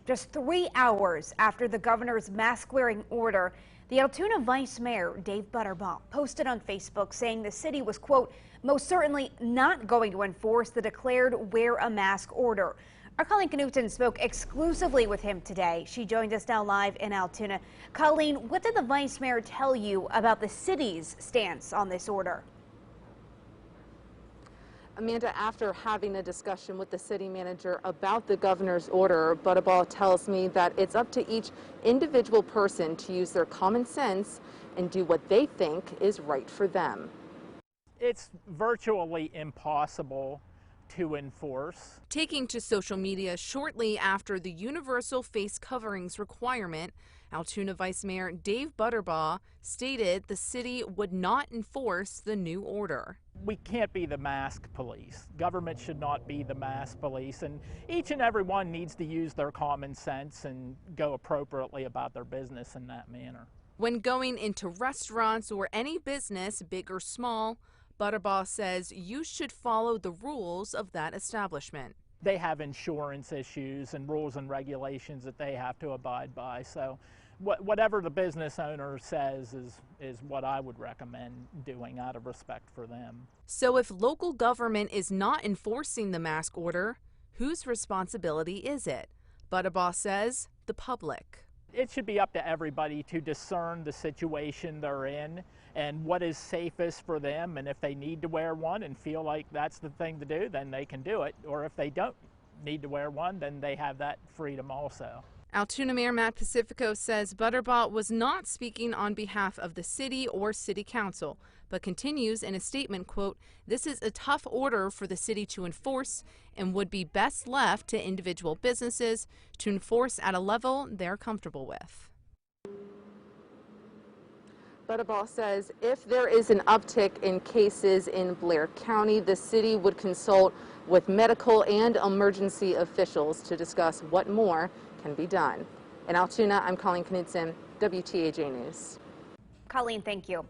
Just 3 hours after the governor's mask-wearing order, the Altoona Vice Mayor, Dave Butterbaugh, posted on Facebook saying the city was, quote, most certainly not going to enforce the declared wear a mask order. Our Colleen Knutson spoke exclusively with him today. She joins us now live in Altoona. Colleen, what did the Vice Mayor tell you about the city's stance on this order? Amanda, after having a discussion with the city manager about the governor's order, Butterbaugh tells me that it's up to each individual person to use their common sense and do what they think is right for them. It's virtually impossible to enforce. Taking to social media shortly after the universal face coverings requirement, Altoona Vice Mayor Dave Butterbaugh stated the city would not enforce the new order. We can't be the mask police. Government should not be the mask police, and each and every one needs to use their common sense and go appropriately about their business in that manner. When going into restaurants or any business, big or small, Butterbaugh says you should follow the rules of that establishment. They have insurance issues and rules and regulations that they have to abide by. So whatever the business owner says is what I would recommend doing out of respect for them. So if local government is not enforcing the mask order, whose responsibility is it? Butterbaugh says the public. It should be up to everybody to discern the situation they're in and what is safest for them, and if they need to wear one and feel like that's the thing to do, then they can do it, or if they don't need to wear one, then they have that freedom also. Altoona Mayor Matt Pacifico says Butterbaugh was not speaking on behalf of the city or city council, but continues in a statement, quote, this is a tough order for the city to enforce and would be best left to individual businesses to enforce at a level they're comfortable with. Butterbaugh says if there is an uptick in cases in Blair County, the city would consult with medical and emergency officials to discuss what more can be done. In Altoona, I'm Colleen Knutson, WTAJ News. Colleen, thank you.